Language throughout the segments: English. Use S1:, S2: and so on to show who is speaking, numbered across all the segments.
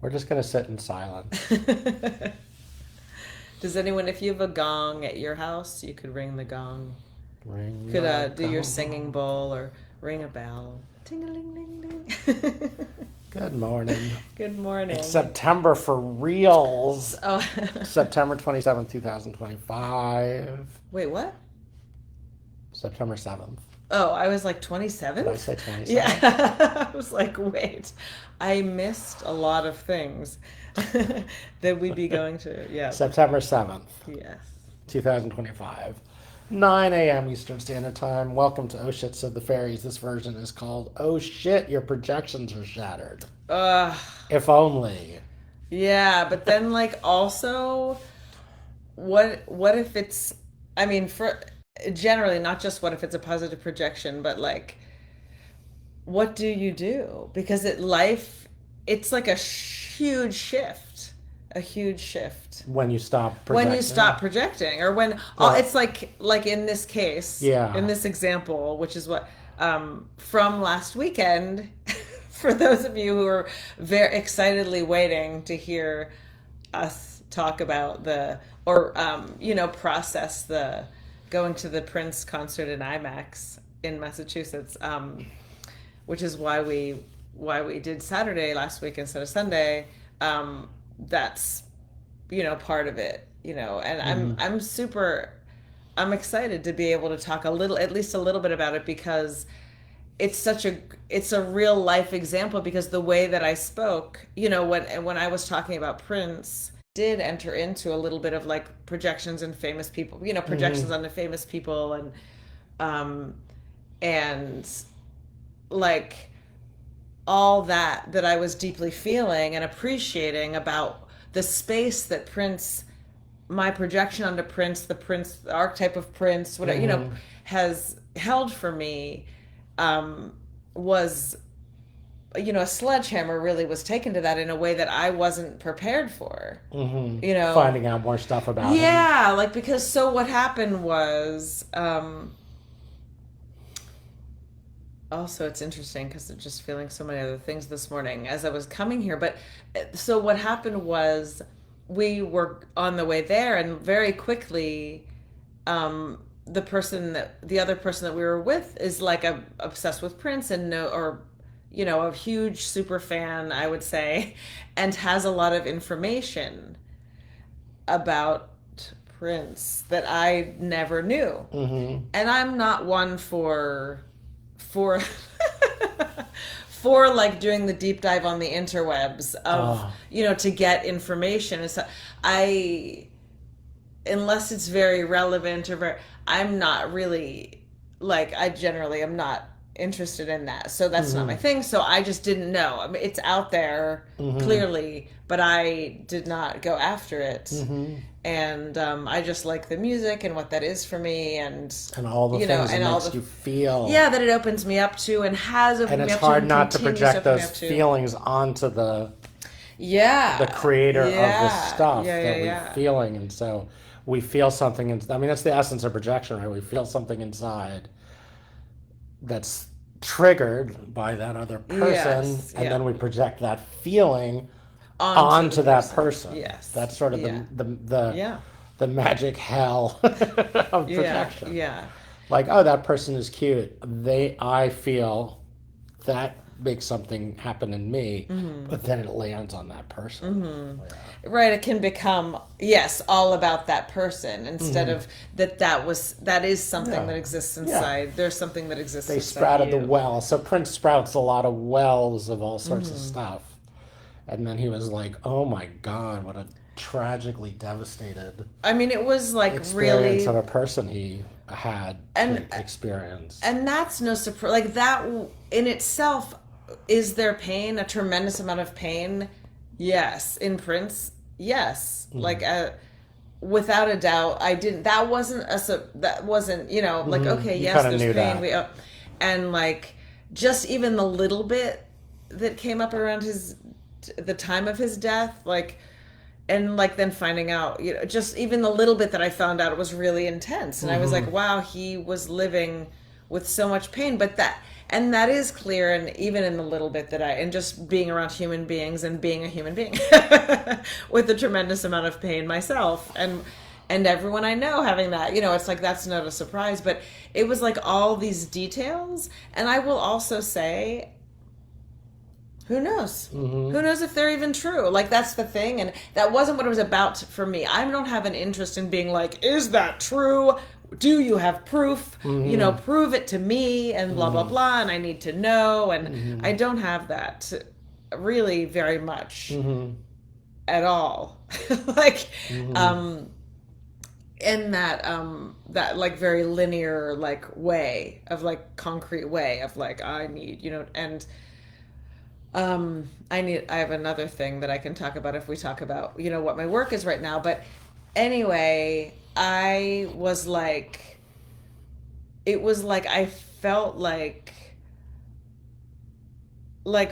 S1: We're just going to sit in silence.
S2: Does anyone, if you have a gong at your house, you could ring the gong.
S1: Ring
S2: Could
S1: the
S2: do your singing
S1: gong.
S2: bowl or ring a bell. Ting a ling ling ling.
S1: Good morning.
S2: Good
S1: It's
S2: morning.
S1: September for reals.
S2: Oh,
S1: September 27th, 2025.
S2: wait, what?
S1: September 7th.
S2: Oh, I was like
S1: Did I
S2: 27th?
S1: say 27th?
S2: Yeah. I was like, wait, I missed a lot of things that we'd be going to. Yeah.
S1: September 7th,
S2: Yes.
S1: 2025. 9 a.m. Eastern Standard Time. Welcome to Oh Shit Said the Fairies. This version is called Oh Shit, Your Projections Are Shattered.
S2: Uh,
S1: If only.
S2: yeah, but then like also what if it's I mean for generally not just what if it's a positive projection, but like what do you do? Because it's like a huge shift. A huge shift.
S1: When you stop
S2: When you
S1: projecting.
S2: stop projecting or when
S1: Well,
S2: it's like in this case, in
S1: yeah.
S2: this example, which is what from last weekend for those of you who are very excitedly waiting to hear us talk about the or process the going to the Prince concert in IMAX in Massachusetts, which is why we did Saturday last week instead of Sunday. That's part of it, and I'm
S1: Mm-hmm.
S2: I'm super I'm excited to be able to talk a little, at least a little bit about it, because it's a real life example. Because the way that I spoke, when I was talking about Prince, did enter into a little bit of like projections and famous people, projections
S1: Mm-hmm.
S2: onto famous people, um and like all that I was deeply feeling and appreciating about the space that Prince, my projection onto Prince, the archetype of Prince, whatever,
S1: Mm-hmm.
S2: has held for me, was, a sledgehammer really was taken to that in a way that I wasn't prepared for,
S1: Mm-hmm.
S2: you know?
S1: Finding out more stuff about him.
S2: Yeah, like, because so what happened was, also it's interesting because I'm just feeling so many other things this morning as I was coming here. But so what happened was we were on the way there, and very quickly, the other person that we were with is like obsessed with Prince and a huge super fan, I would say, and has a lot of information about Prince that I never knew.
S1: Mm-hmm.
S2: And I'm not one for for like doing the deep dive on the interwebs of
S1: Oh.
S2: to get information. And so I, unless it's very relevant or very, I'm not really, like, I generally am not interested in that, so that's not my
S1: Mm-hmm.
S2: thing. So I just didn't know. I mean, it's out there
S1: Mm-hmm.
S2: clearly, but I did not go after it.
S1: Mm-hmm.
S2: And I just like the music and what that is for me, and
S1: And all the things it
S2: and all
S1: makes
S2: the,
S1: you feel.
S2: yeah, that it opens me up to, and has
S1: And
S2: opened me
S1: it's
S2: up to,
S1: hard
S2: and
S1: not to
S2: continues to
S1: project
S2: open me
S1: those
S2: up to.
S1: feelings onto
S2: Yeah.
S1: the creator of the
S2: Yeah.
S1: stuff
S2: Yeah, yeah,
S1: that we're
S2: yeah.
S1: feeling. And so we feel something. I mean, that's the essence of projection, right? We feel something inside that's triggered by that other person,
S2: Yes.
S1: and
S2: Yeah.
S1: then we project that feeling
S2: Onto
S1: onto
S2: the
S1: that
S2: person.
S1: person.
S2: Yes.
S1: That's sort of
S2: Yeah. Yeah.
S1: the magic hell of
S2: Yeah.
S1: projection.
S2: Yeah.
S1: Like, oh, that person is cute. I feel that makes something happen in me, but then it lands on that person.
S2: Right. It can become, yes, all about that person, instead of that is something
S1: Yeah.
S2: that exists
S1: Yeah.
S2: inside. There's something that exists
S1: They
S2: inside
S1: sprouted the
S2: you.
S1: well. So Prince sprouts a lot of wells of all sorts of stuff. And then he was like, oh my God, what a tragically devastated
S2: I mean, it was like
S1: experience
S2: really,
S1: of a person he had
S2: and
S1: to experience.
S2: and that's no surprise. Like that in itself, is there pain? A tremendous amount of pain. Yes, in Prince. Yes, like without a doubt. I didn't. That wasn't like, okay.
S1: You
S2: Yes,
S1: kind of
S2: there's
S1: knew
S2: pain.
S1: that.
S2: And like just even the little bit that came up around the time of his death, like, and like then finding out, just even the little bit that I found out, it was really intense, and I was like, wow, he was living with so much pain. But and that is clear, and even in the little bit that and just being around human beings and being a human being with a tremendous amount of pain myself, and everyone I know having that, it's like that's not a surprise, but it was like all these details. And I will also say, who knows? Who knows if they're even true? Like, that's the thing. And that wasn't what it was about for me. I don't have an interest in being like, is that true? Do you have proof? Prove it to me and blah, blah, blah. And I need to know. And I don't have that really very much at all. Like, in that like very linear like way of like concrete way of like I need, and I have another thing that I can talk about if we talk about, what my work is right now. But anyway, it was like I felt like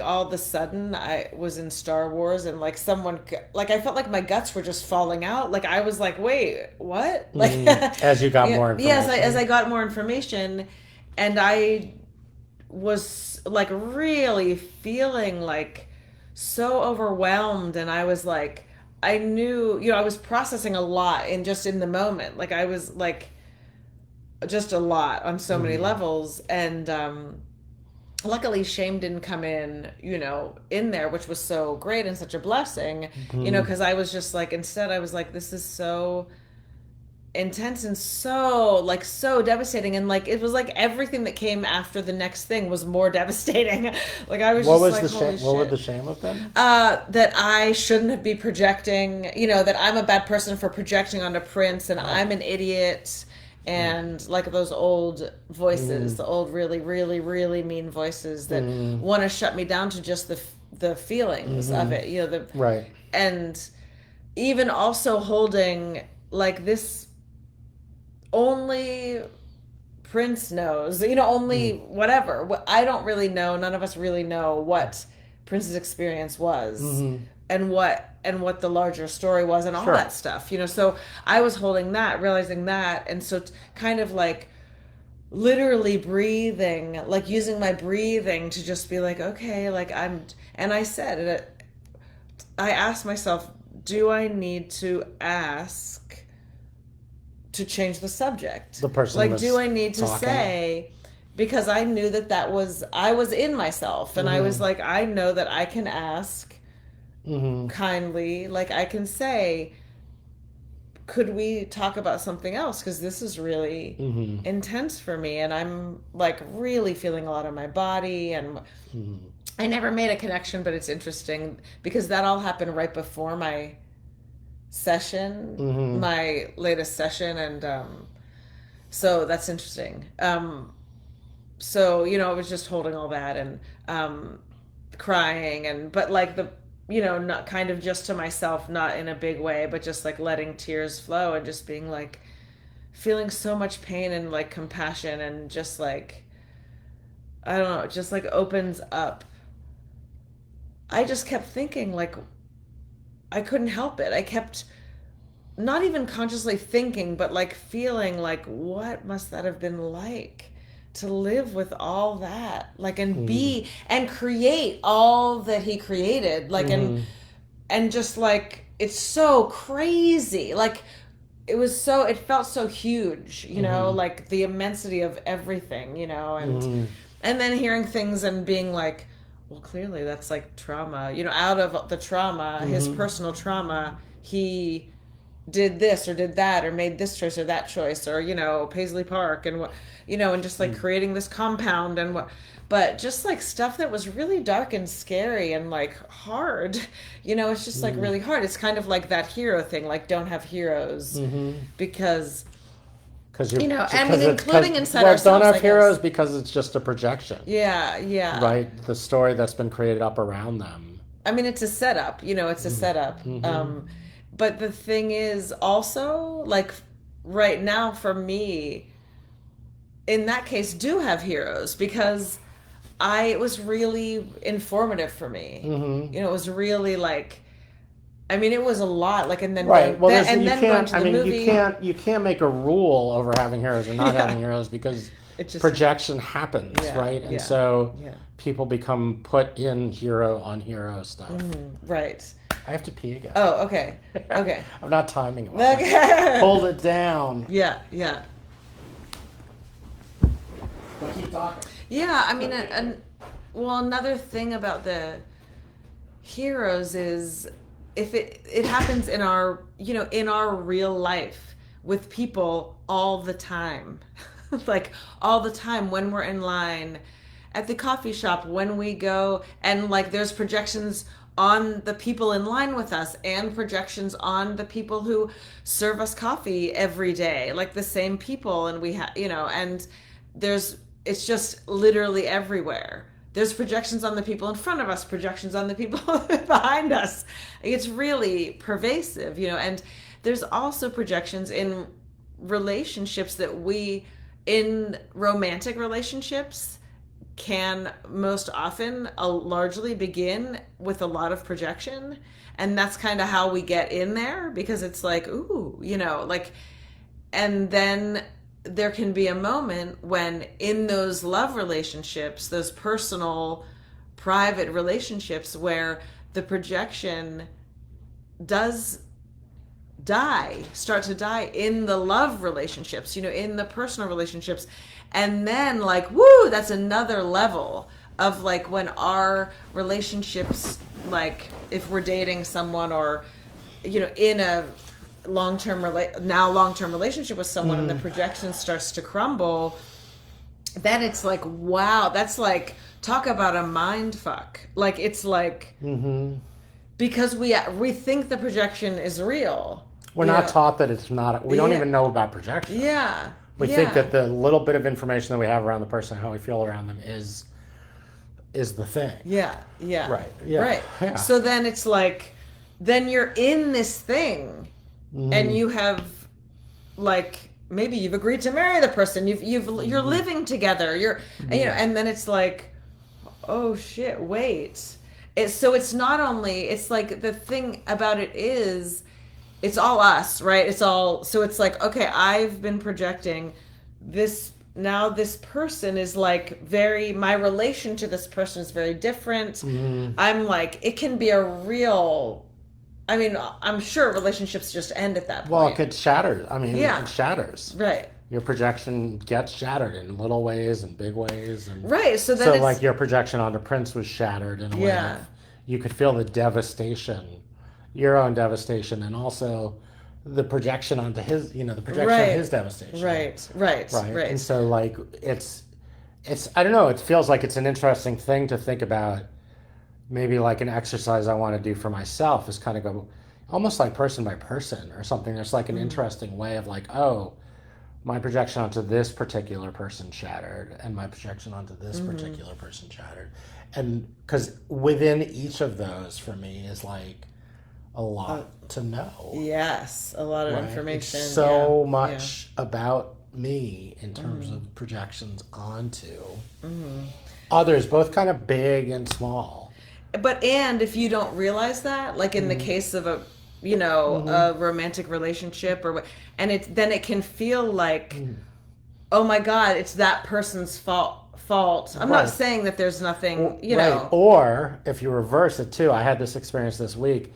S2: all of a sudden I was in Star Wars, and like I felt like my guts were just falling out. Like I was like, wait, what? Like
S1: as you got more information.
S2: Yes, as I got more information, and I was like really feeling like so overwhelmed, and I was like, I knew, I was processing a lot in the moment. Like I was like just a lot on so many levels, and luckily shame didn't come in, in there, which was so great and such a blessing, because I was just like, instead I was like, this is so intense and so devastating, and like it was like everything that came after the next thing was more devastating. Like I was
S1: what
S2: just
S1: was
S2: like,
S1: the
S2: holy
S1: shame? What
S2: shit.
S1: would the shame have been?
S2: That I shouldn't be projecting, that I'm a bad person for projecting onto Prince, and I'm an idiot. And like those old voices, the old really, really, really mean voices that want to shut me down to just the feelings of it,
S1: right. And
S2: even also holding like this, only Prince knows, only whatever. I don't really know. None of us really know what Prince's experience was, and what the larger story was, and all that stuff, so I was holding that, realizing that, and so kind of like literally breathing, like using my breathing to just be like, okay, like and I said it, I asked myself, do I need to ask to change the subject?
S1: The person,
S2: like, do I need to say, because I knew that was, I was in myself, and I was like, I know that I can ask kindly, like I can say, could we talk about something else, because this is really intense for me, and I'm like really feeling a lot in my body, and I never made a connection, but it's interesting because that all happened right before my session, my latest session, and so that's interesting. So I was just holding all that, and crying, and but like not kind of just to myself, not in a big way, but just like letting tears flow, and just being like feeling so much pain and like compassion, and just like, I don't know, it just like opens up. I just kept thinking, like, I couldn't help it. I kept not even consciously thinking, but like feeling like, what must that have been like to live with all that, like, and be and create all that he created, like, and just like, it's so crazy, like it felt so huge, like the immensity of everything, and then hearing things and being like, well, clearly that's like trauma, out of the trauma, his personal trauma, he did this or did that or made this choice or that choice, or Paisley Park, and what, and just like creating this compound, and what, but just like stuff that was really dark and scary and like hard, it's just like really hard. It's kind of like that hero thing, like don't have heroes, because you're, I mean, including inside ourselves.
S1: Don't have heroes because it's just a projection.
S2: Yeah.
S1: Right, the story that's been created up around them.
S2: I mean, it's a setup. It's a setup. But the thing is also, like, right now for me, in that case, do have heroes, because it was really informative for me. It was really like, I mean, it was a lot. Like, and then
S1: right.
S2: going to the movie.
S1: You can't make a rule over having heroes or not having heroes, because
S2: It just
S1: projection happens,
S2: Yeah,
S1: right? And
S2: yeah,
S1: so
S2: yeah.
S1: people become put in hero on hero stuff.
S2: Right.
S1: I have to pee again.
S2: Oh, okay. Okay.
S1: I'm not timing it well.
S2: Okay.
S1: Hold it down.
S2: Yeah, yeah.
S1: But keep talking.
S2: Yeah, I mean, well, another thing about the heroes is if it happens in our, in our real life with people all the time. Like all the time when we're in line at the coffee shop, when we go, and like there's projections on the people in line with us and projections on the people who serve us coffee every day, like the same people, and we have, and it's just literally everywhere. There's projections on the people in front of us, projections on the people behind us. It's really pervasive, and there's also projections in relationships that in romantic relationships can most often largely begin with a lot of projection. And that's kind of how we get in there, because it's like, ooh, like, and then there can be a moment when in those love relationships, those personal, private relationships, where the projection does start to die in the love relationships, in the personal relationships. And then like, woo, that's another level of like when our relationships, like if we're dating someone or, in a long-term relationship with someone and the projection starts to crumble, then it's like, wow, that's like, talk about a mind fuck. Like, it's like, because we think the projection is real.
S1: We're not taught that it's not. We don't even know about projection.
S2: Yeah.
S1: We think that the little bit of information that we have around the person, how we feel around them, is the thing.
S2: Yeah. Yeah.
S1: Right. Yeah.
S2: Right.
S1: Yeah.
S2: So then it's like, then you're in this thing, and you have, like, maybe you've agreed to marry the person. You're living together. And then it's like, oh shit, wait. So it's not only, it's like the thing about it is, it's all us, right? So it's like, okay, I've been projecting this. Now this person is like my relation to this person is very different. I'm like, it can be a real, I mean, I'm sure relationships just end at that point.
S1: Well, it could shatter. I mean, it shatters.
S2: Right.
S1: Your projection gets shattered in little ways and big ways. And
S2: right. So then
S1: like your projection onto Prince was shattered in a way that you could feel the devastation, your own devastation, and also the projection onto his, the projection of his devastation.
S2: Right.
S1: And so like, it's, I don't know, it feels like it's an interesting thing to think about. Maybe like an exercise I want to do for myself is kind of go almost like person by person or something. There's like an interesting way of like, oh, my projection onto this particular person shattered and my projection onto this particular person shattered. And because within each of those for me is like a lot to know.
S2: Yes, a lot of information.
S1: It's so much about me in terms of projections onto others, both kind of big and small.
S2: And if you don't realize that, like in the case of a a romantic relationship then it can feel like, oh my God, it's that person's fault. I'm not saying that there's nothing, know.
S1: Or if you reverse it too, I had this experience this week,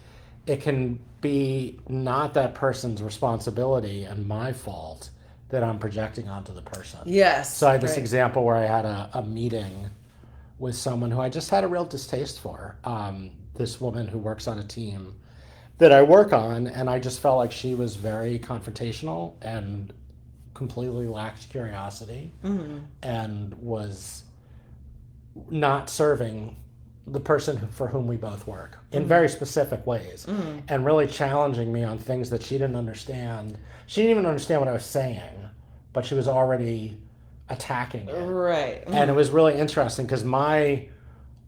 S1: it can be not that person's responsibility and my fault that I'm projecting onto the person.
S2: Yes.
S1: So I had this example where I had a meeting with someone who I just had a real distaste for. This woman who works on a team that I work on, and I just felt like she was very confrontational and completely lacked curiosity and was not serving the person for whom we both work in very specific ways and really challenging me on things that she didn't understand. She didn't even understand what I was saying, but she was already attacking it.
S2: Right.
S1: And it was really interesting because my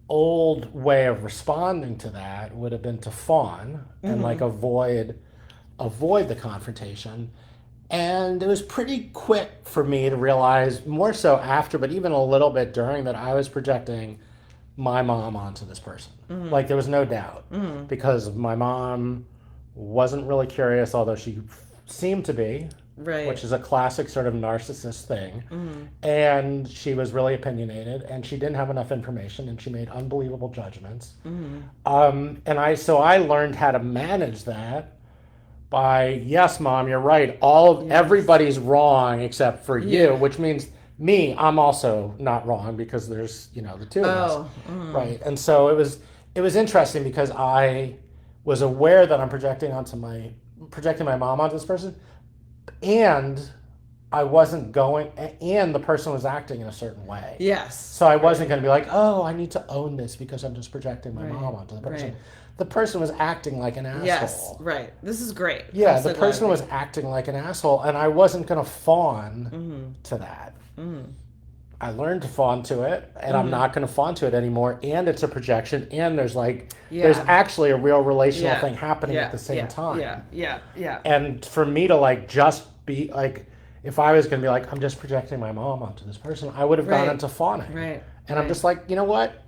S1: old way of responding to that would have been to fawn and like avoid the confrontation. And it was pretty quick for me to realize, more so after, but even a little bit during, that I was projecting my mom onto this person. Like there was no doubt because my mom wasn't really curious, although she seemed to be.
S2: Right.
S1: which is a classic sort of narcissist thing. And she was really opinionated, and she didn't have enough information, and she made unbelievable judgments. So I learned how to manage that by, yes, Mom, you're right. Everybody's wrong except for you, which means me, I'm also not wrong because there's, the two of us. Right. And so it was interesting because I was aware that I'm projecting my mom onto this person, and I wasn't going, and the person was acting in a certain way.
S2: Yes.
S1: So I wasn't going to be like, oh, I need to own this because I'm just projecting my mom onto the person.
S2: Right.
S1: The person was acting like an asshole.
S2: Yes, right. This is great.
S1: Yeah, the person was acting like an asshole, and I wasn't going to fawn to that. I learned to fawn to it, and I'm not going to fawn to it anymore. And it's a projection, and there's there's actually a real relational thing happening at the same time.
S2: Yeah.
S1: And for me to just be if I was going to be like, I'm just projecting my mom onto this person, I would have gone into fawning.
S2: Right.
S1: And I'm just like, you know what?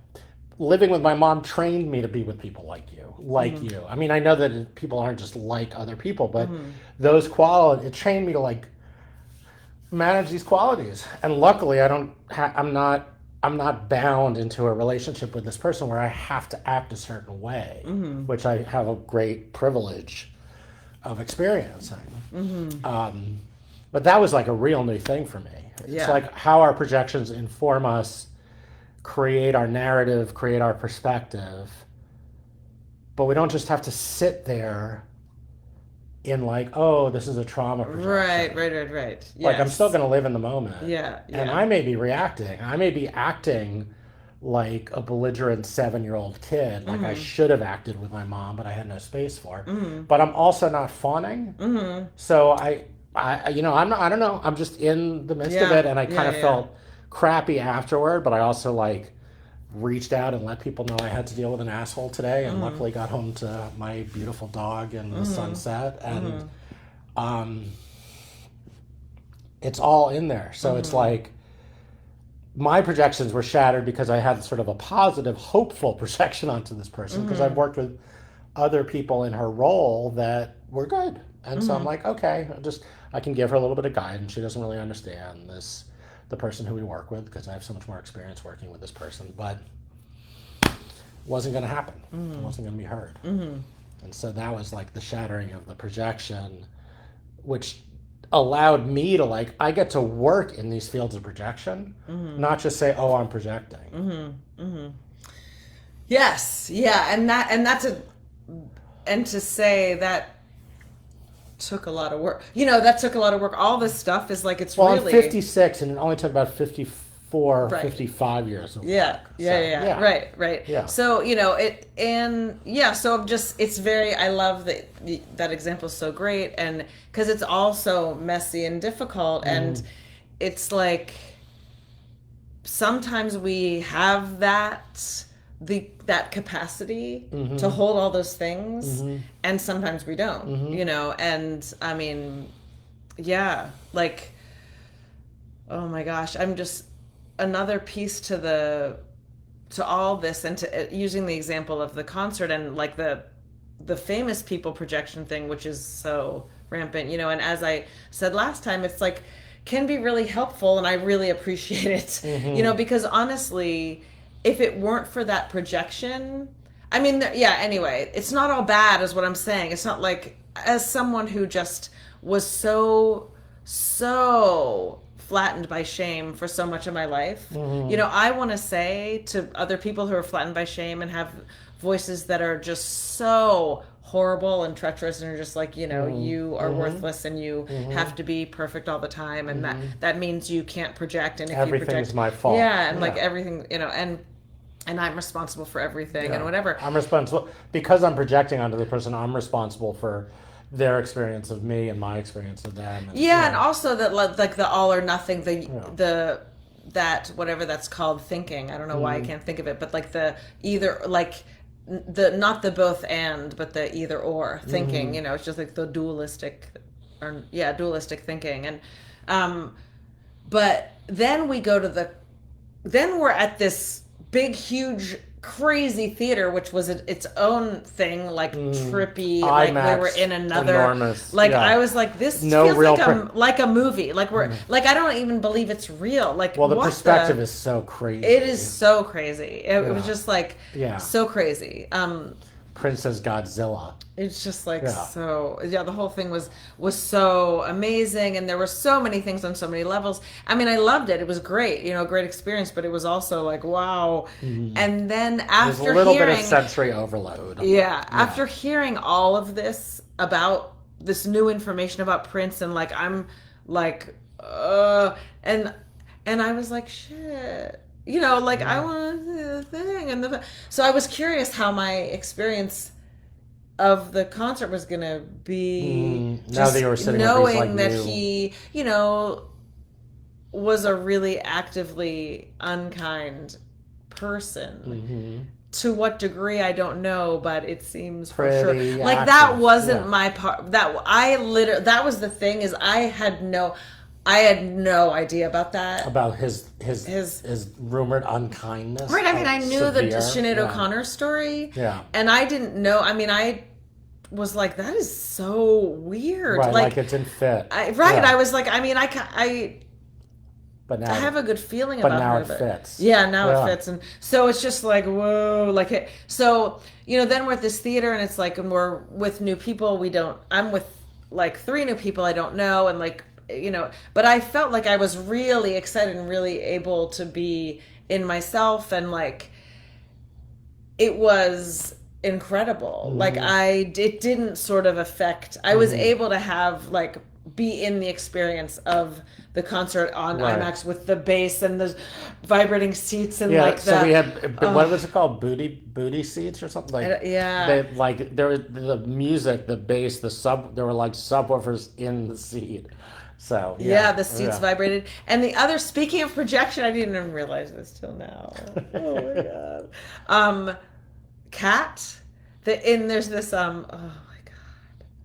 S1: Living with my mom trained me to be with people like you. You. I mean, I know that people aren't just like other people, but those qualities, it trained me to manage these qualities. And luckily, I'm not bound into a relationship with this person where I have to act a certain way, which I have a great privilege of experiencing. But that was a real new thing for me. It's how our projections inform us, create our narrative, create our perspective. But we don't just have to sit there in oh, this is a trauma projection.
S2: Right. Yes.
S1: I'm still going to live in the moment.
S2: Yeah.
S1: And I may be reacting. I may be acting like a belligerent 7-year-old kid, I should have acted with my mom, but I had no space for. But I'm also not fawning. So I don't know. I'm just in the midst of it, and I kind of felt crappy afterward, but I also reached out and let people know I had to deal with an asshole today, and luckily got home to my beautiful dog and the sunset, and it's all in there. So it's my projections were shattered because I had sort of a positive, hopeful projection onto this person, because I've worked with other people in her role that were good. And so I'm like, okay, I can give her a little bit of guidance. She doesn't really understand the person who we work with, because I have so much more experience working with this person, but it wasn't going to happen. It wasn't going to be heard. And so that was the shattering of the projection, which allowed me to I get to work in these fields of projection, not just say, oh, I'm projecting.
S2: Yes. Yeah. And to say that took a lot of work. That took a lot of work. All this stuff is it's
S1: well,
S2: really...
S1: I'm 56, and it only took about 54, 55 years of work.
S2: Yeah. Right.
S1: Yeah.
S2: So, so it's very, I love that example is so great, and because it's also messy and difficult, and it's sometimes we have that capacity to hold all those things, and sometimes we don't, and I mean, oh my gosh, I'm just another piece to all this, and to using the example of the concert and the famous people projection thing, which is so rampant, and as I said last time, it's can be really helpful, and I really appreciate it, because honestly, if it weren't for that projection, I mean, anyway, it's not all bad is what I'm saying. It's not as someone who just was so flattened by shame for so much of my life, I want to say to other people who are flattened by shame and have voices that are just so horrible and treacherous, and are just you are worthless, and you have to be perfect all the time, and that means you can't project, and if
S1: everything's
S2: you project,
S1: my fault.
S2: and everything, and I'm responsible for everything, and whatever.
S1: I'm responsible because I'm projecting onto the person. I'm responsible for their experience of me and my experience of them. And,
S2: and also that the all or nothing, the that whatever that's called thinking. I don't know why I can't think of it, but the either the not the both and, but the either or thinking. It's just the dualistic thinking, and but then we go to then we're at this big huge crazy theater, which was its own thing, like trippy, like we
S1: IMAX,
S2: were in another,
S1: enormous,
S2: like
S1: yeah.
S2: I was like, this
S1: No
S2: feels
S1: real
S2: like a movie, like we're like I don't even believe it's real. Like
S1: Well, the
S2: what
S1: perspective is so crazy.
S2: it is so crazy. It was just like
S1: Yeah.
S2: so crazy.
S1: Princess Godzilla.
S2: It's just like
S1: Yeah.
S2: so yeah, the whole thing was so amazing, and there were so many things on so many levels. I mean, I loved it. It was great, you know, great experience, but it was also like wow. And then
S1: There's
S2: after
S1: a little
S2: hearing
S1: bit of sensory overload.
S2: yeah, after hearing all of this about this new information about Prince, and like I'm like and I was like shit. You know, like I want to see the thing and so I was curious how my experience of the concert was gonna be.
S1: Now that you were sitting with
S2: knowing
S1: these, like,
S2: that
S1: new-
S2: he, you know, was a really actively unkind person. To what degree I don't know, but it seems for
S1: Pretty
S2: sure. Like that
S1: active,
S2: wasn't
S1: yeah.
S2: my part. That was the thing is I had no idea about that.
S1: About his rumored unkindness.
S2: Right, I mean, I knew the
S1: severe,
S2: Sinead
S1: yeah.
S2: O'Connor story.
S1: Yeah.
S2: And I didn't know. I mean, I was like, that is so weird.
S1: Right, like it didn't fit.
S2: I
S1: Yeah.
S2: was like, I mean, I
S1: But now,
S2: have a good feeling
S1: but
S2: about
S1: now
S2: her.
S1: it fits.
S2: Yeah, now
S1: Yeah.
S2: it fits. And so it's just like, whoa. Like, it, so, you know, then we're at this theater and it's like, and we're with new people. I'm with like 3 new people I don't know. And like, you know, but I felt like I was really excited and really able to be in myself, and like it was incredible. Like it didn't sort of affect. I was able to have like be in the experience of the concert on
S1: Right.
S2: IMAX with the bass and the vibrating seats and
S1: Yeah,
S2: like
S1: so we had what was it called? Booty seats or something like.
S2: yeah.
S1: They, like there was the music, the bass, there were like subwoofers in the seat. So
S2: Yeah, the seats vibrated. And the other, speaking of projection, I didn't even realize this till now. Oh my god. Cat. There's this oh my god.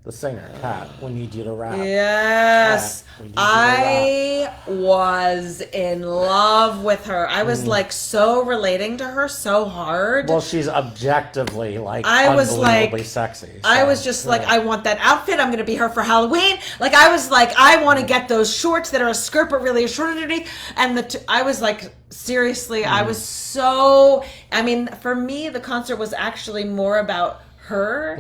S1: The singer, Kat, we need you to rap.
S2: Yes.
S1: Kat, we need you to
S2: I was in love with her. I was like so relating to her so hard.
S1: Well, she's objectively like
S2: I was
S1: unbelievably
S2: like-
S1: sexy.
S2: I
S1: so,
S2: was just like,
S1: yeah.
S2: I want that outfit. I'm going to be her for Halloween. Like, I was like, I want to get those shorts that are a skirt but really a short underneath. And I was like, seriously, I was so. I mean, for me, the concert was actually more about her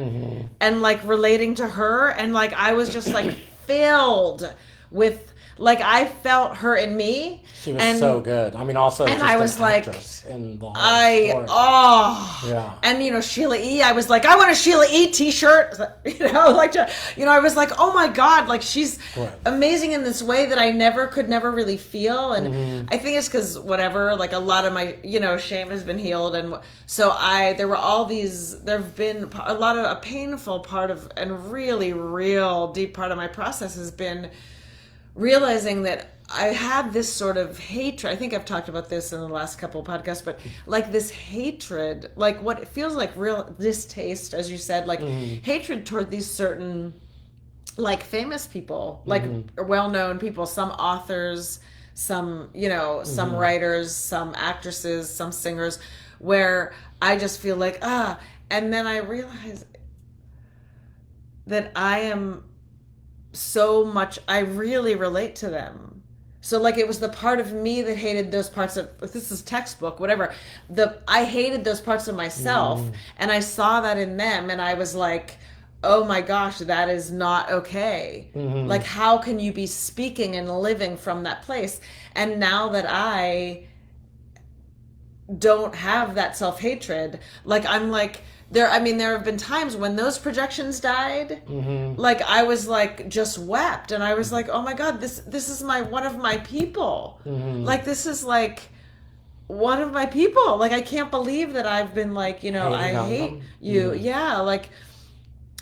S2: and like relating to her, and like I was just like filled with like I felt her in me.
S1: She was
S2: and
S1: so good. I mean, also
S2: and
S1: just
S2: I
S1: an
S2: was like,
S1: actress in the whole story.
S2: Yeah. And you know, Sheila E. I was like, I want a Sheila E. T-shirt. You know, like, you know, I was like, oh my god, like she's
S1: Right.
S2: amazing in this way that I could never really feel. And I think it's because whatever, like a lot of my, you know, shame has been healed, and so there were all these. There've been a painful part of, and really real deep part of my process has been realizing that I had this sort of hatred. I think I've talked about this in the last couple of podcasts, but like this hatred, like what it feels like real distaste, as you said, like hatred toward these certain like famous people, like well-known people, some authors, some, you know, some writers, some actresses, some singers, where I just feel like, and then I realize that I really relate to them. So like it was the part of me that hated those parts of, this is textbook, whatever. I hated those parts of myself, and I saw that in them, and I was like, oh my gosh, that is not okay. Like, how can you be speaking and living from that place? And now that I don't have that self-hatred, like I'm like, there have been times when those projections died, like I was like just wept, and I was like, oh my god, this is one of my people. Like this is like one of my people. Like I can't believe that I've been like, you know,
S1: Hating
S2: I
S1: on
S2: hate
S1: them?
S2: you. Yeah, like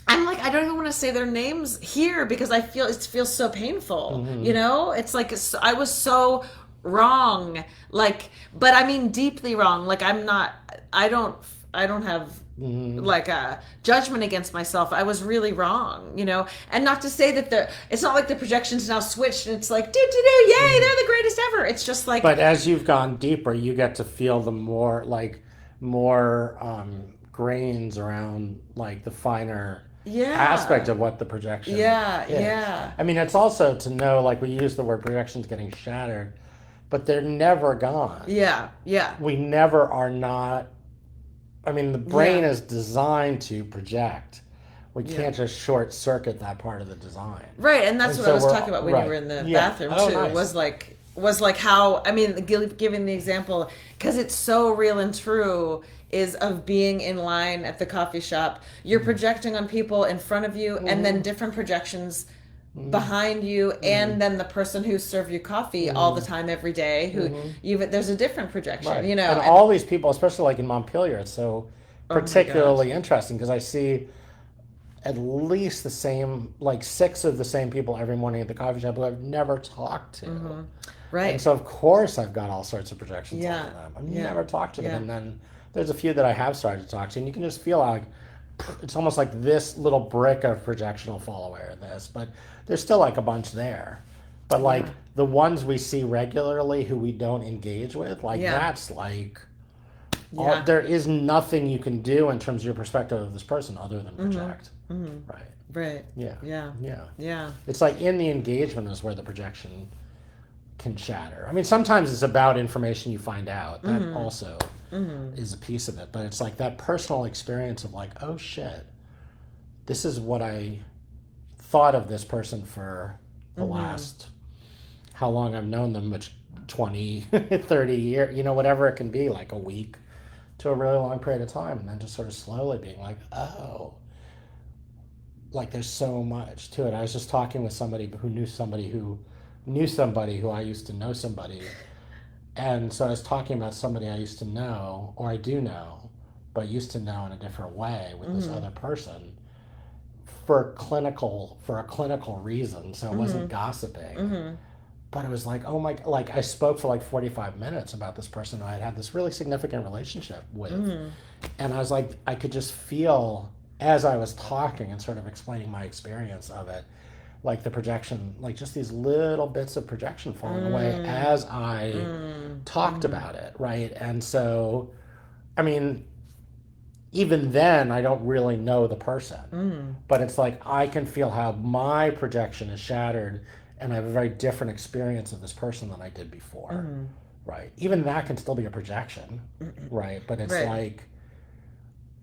S2: I'm like, I don't even want to say their names here because I feel it feels so painful. You know, it's like I was so wrong. Like, but I mean deeply wrong. Like I don't have like a judgment against myself. I was really wrong, you know, and not to say that it's not like the projections now switched and it's like, yay, they're the greatest ever. It's just like,
S1: But as you've gone deeper, you get to feel the more like more grains around like the finer
S2: Yeah.
S1: aspect of what the projection
S2: Yeah,
S1: is.
S2: yeah.
S1: I mean, it's also to know, like, we use the word projections getting shattered, but they're never gone.
S2: Yeah, yeah.
S1: We never are not. I mean, the brain
S2: Yeah.
S1: is designed to project. We
S2: Yeah.
S1: can't just short circuit that part of the design.
S2: Right, and that's
S1: And
S2: what I
S1: so
S2: was
S1: we're-
S2: talking about when
S1: right.
S2: you were in the
S1: Yeah.
S2: bathroom
S1: Oh,
S2: too.
S1: nice.
S2: Was like how, I mean, giving the example because it's so real and true, is of being in line at the coffee shop. You're projecting on people in front of you, and then different projections behind you, and then the person who served you coffee all the time every day, who there's a different projection,
S1: Right.
S2: you know.
S1: And all these people, especially like in Montpelier, it's so
S2: Oh my
S1: particularly interesting because I see at least the same, like 6 of the same people every morning at the coffee shop who I've never talked to.
S2: Right.
S1: And so, of course, I've got all sorts of projections
S2: Yeah.
S1: onto them. I've
S2: Yeah.
S1: never talked to them.
S2: Yeah.
S1: And then there's a few that I have started to talk to, and you can just feel like it's almost like this little brick of projection will fall away or this, but there's still like a bunch there. But like the ones we see regularly who we don't engage with, like
S2: Yeah.
S1: that's like,
S2: Yeah.
S1: there is nothing you can do in terms of your perspective of this person other than project. Right.
S2: Right.
S1: Yeah.
S2: Yeah.
S1: Yeah.
S2: Yeah.
S1: It's like in the engagement is where the projection can shatter. I mean, sometimes it's about information you find out. That also is a piece of it. But it's like that personal experience of like, oh shit, this is what I thought of this person for the last, how long I've known them, which 20, 30 years, you know, whatever it can be, like a week to a really long period of time. And then just sort of slowly being like, oh, like there's so much to it. I was just talking with somebody who knew somebody who knew somebody who I used to know somebody. And so I was talking about somebody I used to know, or I do know, but used to know in a different way with this other person for a clinical reason. So it wasn't gossiping. But it was like, oh my, like I spoke for like 45 minutes about this person who I had had this really significant relationship with. And I was like, I could just feel as I was talking and sort of explaining my experience of it, like the projection, like just these little bits of projection falling away as I talked about it, right? And so, I mean, even then, I don't really know the person, but it's like I can feel how my projection is shattered, and I have a very different experience of this person than I did before, right? Even that can still be a projection, right? But it's
S2: Right.
S1: like,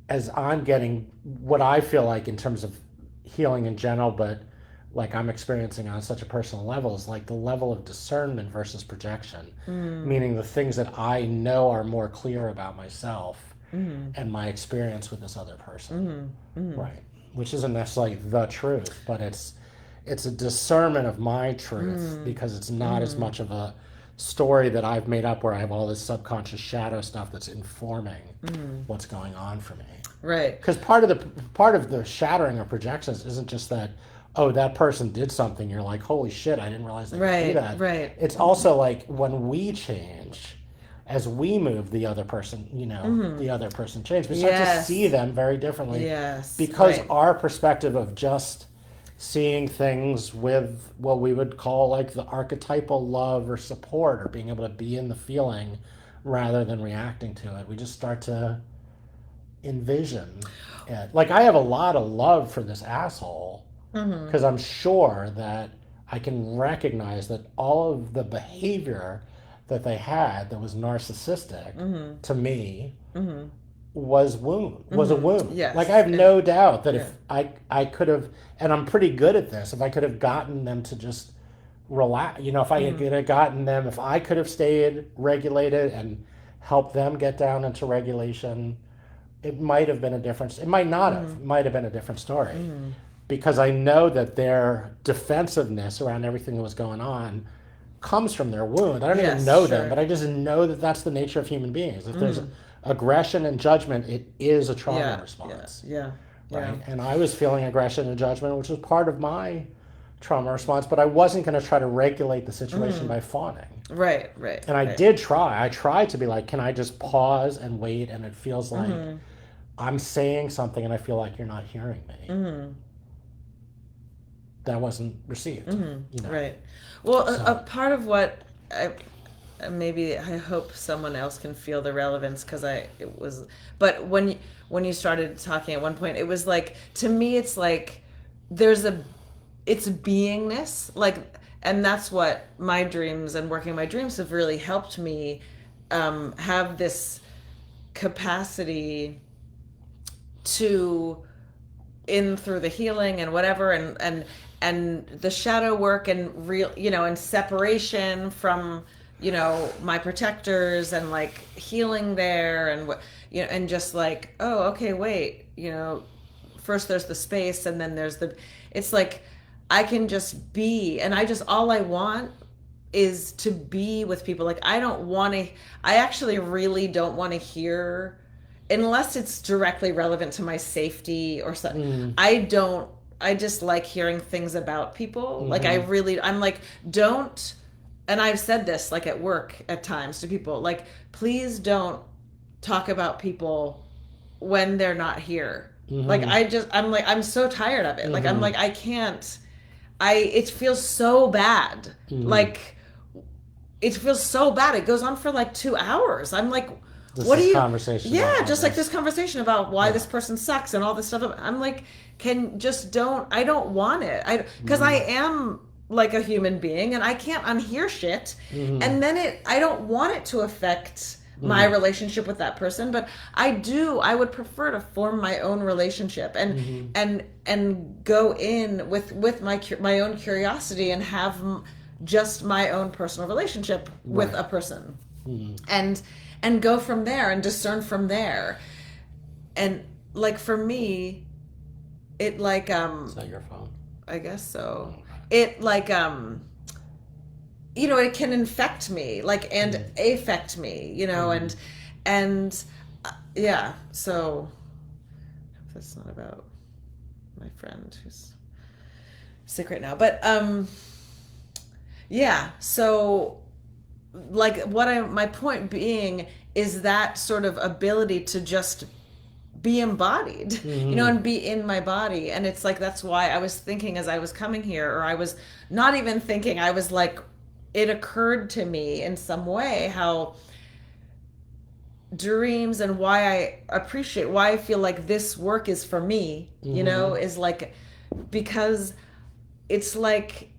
S1: as I'm getting what I feel like in terms of healing in general, but like I'm experiencing on such a personal level, is like the level of discernment versus projection, meaning the things that I know are more clear about myself and my experience with this other person, right? Which isn't necessarily the truth, but it's a discernment of my truth because it's not as much of a story that I've made up where I have all this subconscious shadow stuff that's informing what's going on for me.
S2: Right.
S1: Because part of the shattering of projections isn't just that, oh, that person did something. You're like, holy shit, I didn't realize they could do
S2: Right.
S1: that.
S2: Right.
S1: It's also like when we change, as we move, the other person, you know, the other person changes. We start to
S2: Yes.
S1: see them very differently.
S2: Yes.
S1: Because
S2: Right.
S1: our perspective of just seeing things with what we would call like the archetypal love or support or being able to be in the feeling rather than reacting to it, we just start to envision it. Like I have a lot of love for this asshole because I'm sure that I can recognize that all of the behavior that they had that was narcissistic to me was a wound.
S2: Yes.
S1: Like I have no doubt that if I could have, and I'm pretty good at this, if I could have gotten them to just relax, you know, if I could have gotten them, if I could have stayed regulated and helped them get down into regulation, it might have been a difference. It might not have. It might have been a different story. Because I know that their defensiveness around everything that was going on comes from their wound. I don't even
S2: Yes,
S1: know
S2: sure.
S1: them, but I just know that that's the nature of human beings. If there's aggression and judgment, it is a trauma
S2: Yeah.
S1: response.
S2: Yeah. Yeah.
S1: Right? And I was feeling aggression and judgment, which was part of my trauma response, but I wasn't going to try to regulate the situation by fawning.
S2: Right. Right.
S1: And I
S2: right.
S1: did try. I tried to be like, can I just pause and wait? And it feels like I'm saying something and I feel like you're not hearing me. That wasn't received. You know?
S2: Right. Well, a part of what maybe I hope someone else can feel the relevance because it was. But when you started talking at one point, it was like, to me, it's like there's a it's beingness, like, and that's what my dreams and working my dreams have really helped me have this capacity to, in through the healing and whatever, and the shadow work, and real, and separation from, my protectors, and like healing there, and what, and just like, oh, okay, wait, first there's the space, and then there's it's like I can just be, and all I want is to be with people. Like, I actually really don't want to hear, unless it's directly relevant to my safety or something. I just like hearing things about people. Like, I'm like, don't, and I've said this like at work at times to people, like, please don't talk about people when they're not here. Like, I'm like, I'm so tired of it. Like, I'm like, I can't, it feels so bad. Like, it feels so bad. It goes on for like 2 hours. I'm like, what are you?
S1: Conversation.
S2: Yeah, just like this conversation about why this person sucks and all this stuff. I'm like, I don't want it. Because I am like a human being, and I can't unhear shit. And then I don't want it to affect my relationship with that person, but I would prefer to form my own relationship and go in with my own curiosity, and have just my own personal relationship with a person, and go from there, and discern from there. And like, for me, it like
S1: Is that your phone?
S2: I guess so. It like it can infect me, like, and affect me, and yeah. So that's not about my friend who's sick right now, but yeah. So, like, my point being is that sort of ability to just be embodied, and be in my body. And it's like, that's why I was thinking as I was coming here, or I was not even thinking, I was like, it occurred to me in some way how dreams, and why I feel like this work is for me, is like, because it's like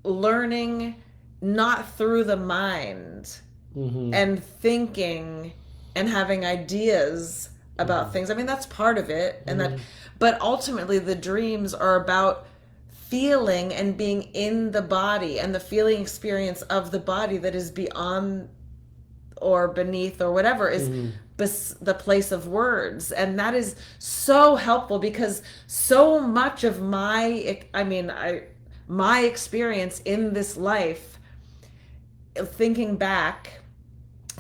S2: learning not through the mind, and thinking and having ideas about things. I mean, that's part of it, and but ultimately the dreams are about feeling and being in the body, and the feeling experience of the body that is beyond or beneath or whatever is the place of words. And that is so helpful, because so much of my experience in this life, thinking back,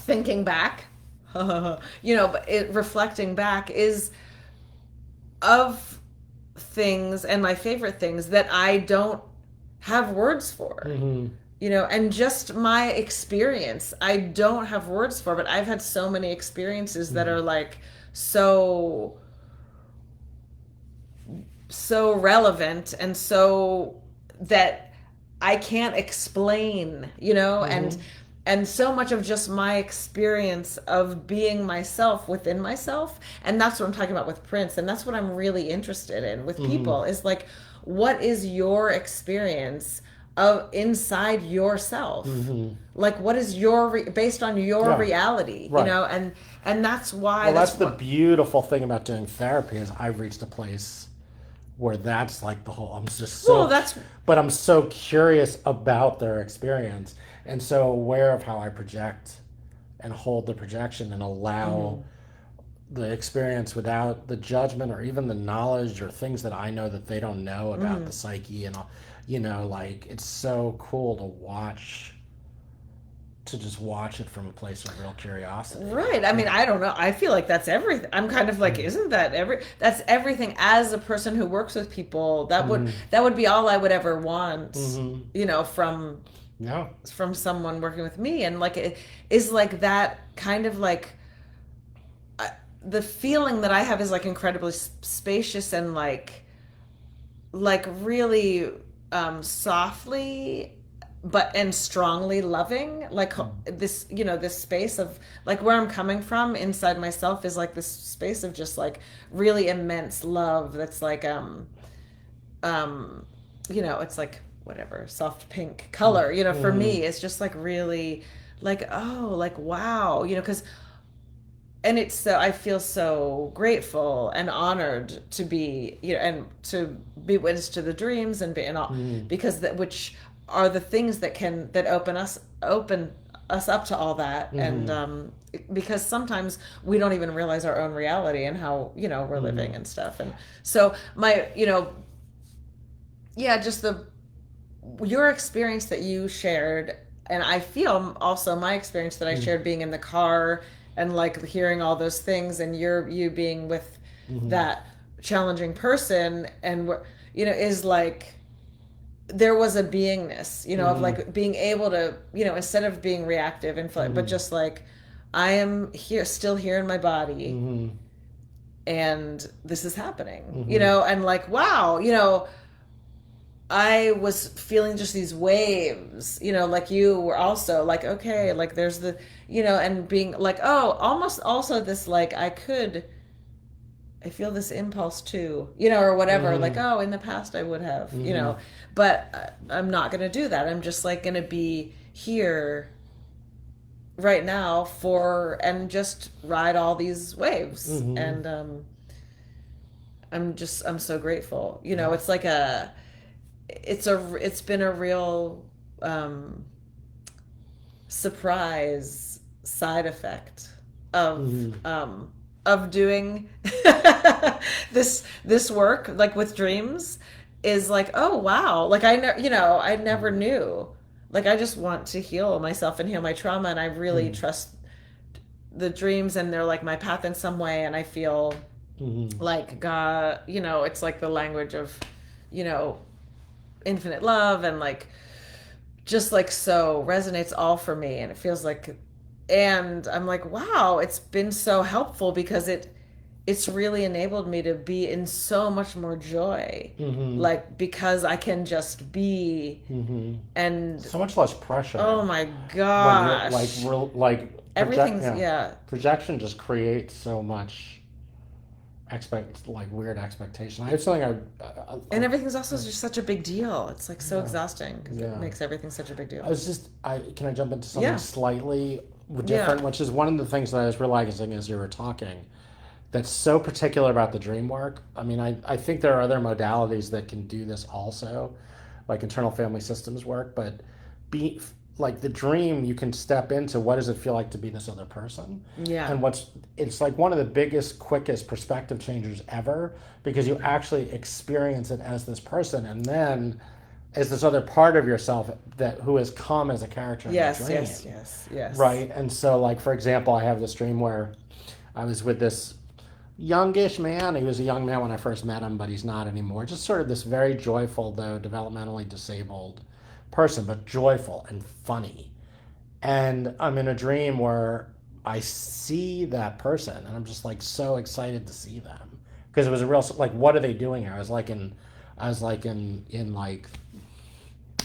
S2: but reflecting back, is of things, and my favorite things, that I don't have words for, and just my experience, I don't have words for. But I've had so many experiences that are like so relevant, and so that I can't explain, and so much of just my experience of being myself within myself. And that's what I'm talking about with Prince. And that's what I'm really interested in with people, is like, what is your experience of inside yourself? Like, what is your based on your reality, and that's why.
S1: Well, that's the beautiful thing about doing therapy, is I've reached a place where that's like the whole, I'm just so, but I'm so curious about their experience, and so aware of how I project and hold the projection, and allow the experience without the judgment, or even the knowledge, or things that I know that they don't know about the psyche and all. Like, it's so cool to just watch it from a place of real curiosity.
S2: Right. I mean, I don't know. I feel like that's everything. I'm kind of like, isn't that that's everything? As a person who works with people, that would be all I would ever want, from someone working with me. And like, it is like that kind of like, the feeling that I have is like incredibly spacious, and like really softly but and strongly loving, like this, you know, this space of like where I'm coming from inside myself is like this space of just like really immense love that's like you know, it's like whatever soft pink color, you know, for me it's just like really like, oh, like wow, you know, because and it's so I feel so grateful and honored to be, you know, and to be witness to the dreams and be and all, because that which are the things that can that open us up to all that. And because sometimes we don't even realize our own reality and how, you know, we're living and stuff. And so my, you know, yeah, just the your experience that you shared, and I feel also my experience that I shared being in the car and like hearing all those things, and you being with that challenging person, and you know, is like there was a beingness, you know, of like being able to, you know, instead of being reactive and but just like I am here, still here in my body, and this is happening, you know, and like wow, you know. I was feeling just these waves, you know, like you were also like, okay, like there's the, you know, and being like, oh, almost also this, like, I feel this impulse too, you know, or whatever, like, oh, in the past I would have, you know, but I'm not going to do that. I'm just like going to be here right now and just ride all these waves. And I'm so grateful, you know, it's like it's been a real surprise side effect of doing this work, like with dreams, is like, oh wow, like I never knew, like I just want to heal myself and heal my trauma, and I really trust the dreams, and they're like my path in some way, and I feel like God, you know, it's like the language of, you know, infinite love, and like just like so resonates all for me, and it feels like, and I'm like, wow, it's been so helpful because it's really enabled me to be in so much more joy, like because I can just be, and
S1: so much less pressure.
S2: Oh my gosh, everything's
S1: projection just creates so much weird expectation. I have something
S2: and everything's also just such a big deal. It's like so exhausting because it makes everything such a big deal.
S1: Can I jump into something slightly different, which is one of the things that I was realizing as you were talking that's so particular about the dream work. I mean, I think there are other modalities that can do this also, like internal family systems work, but like the dream, you can step into what does it feel like to be this other person. And it's like one of the biggest, quickest perspective changers ever, because you actually experience it as this person, and then as this other part of yourself who has come as a character in the dream. Yes. Right. And so, like, for example, I have this dream where I was with this youngish man. He was a young man when I first met him, but he's not anymore. Just sort of this very joyful, though developmentally disabled person, but joyful and funny. And I'm in a dream where I see that person, and I'm just like so excited to see them, because it was a real, like, what are they doing here? I was like in like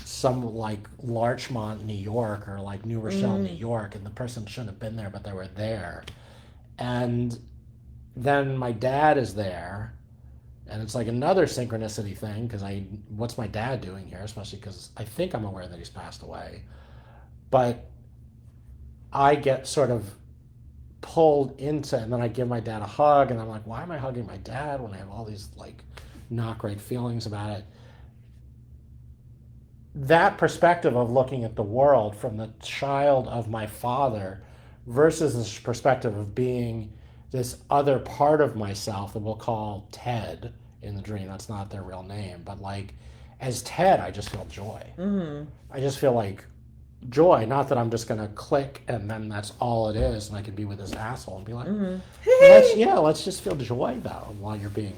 S1: some like Larchmont, New York, or like New Rochelle, New York, and the person shouldn't have been there, but they were there. And then my dad is there, and it's like another synchronicity thing, because what's my dad doing here? Especially because I think I'm aware that he's passed away. But I get sort of pulled into, and then I give my dad a hug, and I'm like, why am I hugging my dad when I have all these like not great feelings about it? That perspective of looking at the world from the child of my father versus this perspective of being this other part of myself that we'll call Ted in the dream. That's not their real name, but like as Ted, I just feel joy. I just feel like joy, not that I'm just gonna click and then that's all it is, and I could be with this asshole and be like, let's just feel joy though while you're being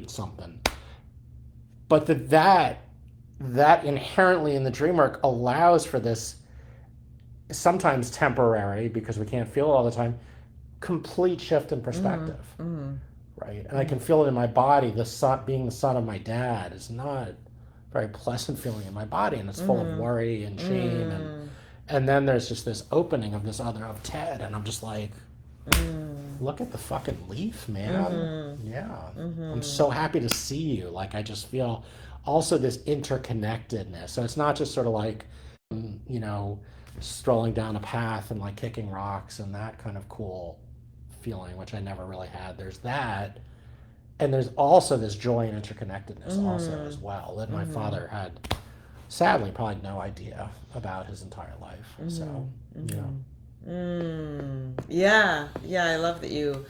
S1: something. But that inherently in the dream work allows for this sometimes temporary, because we can't feel it all the time, complete shift in perspective, right? And I can feel it in my body. Being the son of my dad is not very pleasant feeling in my body, and it's full of worry and shame, and then there's just this opening of this other of Ted, and I'm just like, look at the fucking leaf, man. Yeah, I'm so happy to see you. Like, I just feel also this interconnectedness. So it's not just sort of like, you know, strolling down a path and like kicking rocks and that kind of cool feeling, which I never really had. There's that. And there's also this joy and interconnectedness also as well that my father had, sadly, probably no idea about his entire life. So,
S2: Yeah, I love that you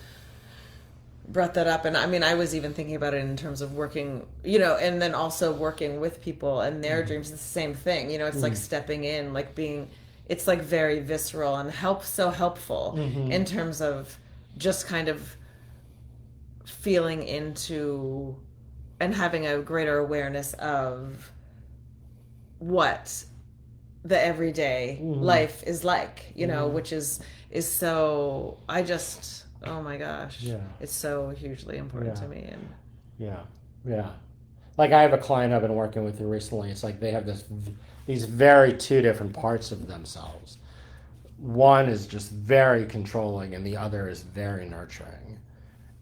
S2: brought that up. And I mean, I was even thinking about it in terms of working, you know, and then also working with people and their dreams. It's the same thing, you know. It's like stepping in, like being, it's like very visceral and so helpful in terms of just kind of feeling into and having a greater awareness of what the everyday life is like, you know, which is so, I just, oh my gosh, it's so hugely important to me. And
S1: like, I have a client I've been working with recently. It's like they have these very two different parts of themselves. One is just very controlling and the other is very nurturing,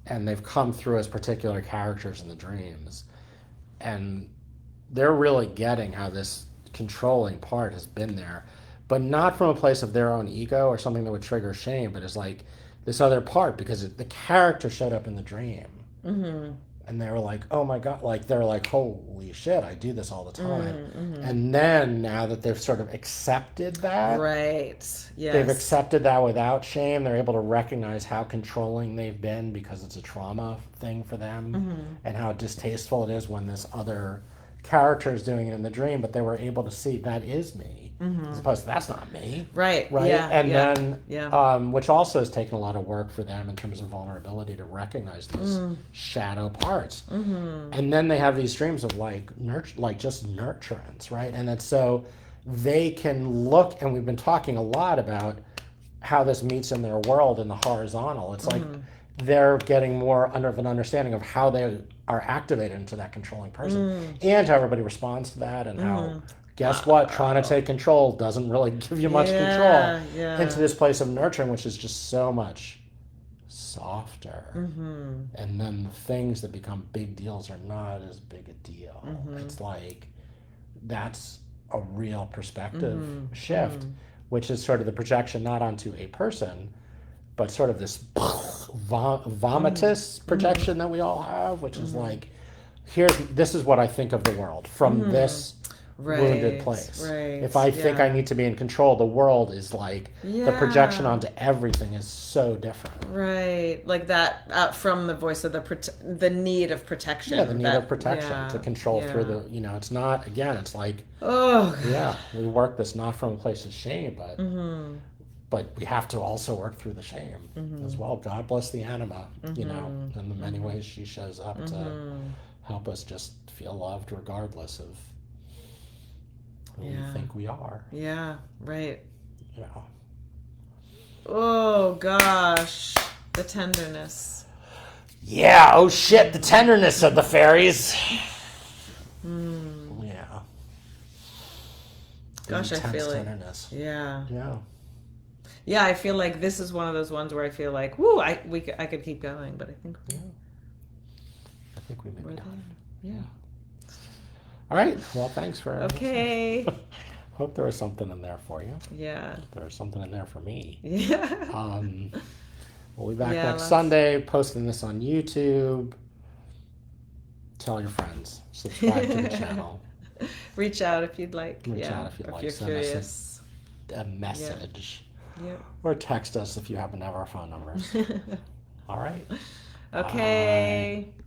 S1: and they've come through as particular characters in the dreams, and they're really getting how this controlling part has been there, but not from a place of their own ego or something that would trigger shame, but it's like this other part because the character showed up in the dream, and they were like, oh my god, like they're like, holy shit, I do this all the time. And then now that they've sort of accepted that, they've accepted that without shame, they're able to recognize how controlling they've been because it's a trauma thing for them, and how distasteful it is when this other character is doing it in the dream, but they were able to see that is me, as opposed to that's not me. Right. Then which also has taken a lot of work for them in terms of vulnerability to recognize these shadow parts. And then they have these dreams of like just nurturance, right? And that's so they can look, and we've been talking a lot about how this meets in their world in the horizontal. It's like they're getting more of an understanding of how they are activated into that controlling person, and how everybody responds to that, and how, guess what, trying to take control doesn't really give you much control, into this place of nurturing, which is just so much softer. And then the things that become big deals are not as big a deal. It's like, that's a real perspective shift, which is sort of the projection not onto a person, but sort of this vomitous projection that we all have, which is like, this is what I think of the world from this wounded place. If I think I need to be in control, the world is like, the projection onto everything is so different.
S2: Like that, from the voice of the need of protection.
S1: The need of protection to control through the, you know, it's not, again, it's like, we work this not from a place of shame, but we have to also work through the shame as well. God bless the anima, you know, in the many ways she shows up to help us just feel loved regardless of who we think we are.
S2: Oh gosh, the tenderness.
S1: Oh shit, the tenderness of the fairies.
S2: Gosh, I feel it.
S1: Tenderness.
S2: I feel like this is one of those ones where I feel like, woo, I could keep going, but I think
S1: we may be done. All right. Well, thanks for
S2: okay.
S1: Hope there was something in there for you.
S2: There
S1: was something in there for me. We'll be back next Sunday, posting this on YouTube. Tell your friends. Subscribe to the channel.
S2: Reach out if you'd like.
S1: Reach out if you'd like.
S2: If you're
S1: Send
S2: curious.
S1: us a message. Or text us if you happen to have our phone numbers. All right.
S2: Okay. Bye.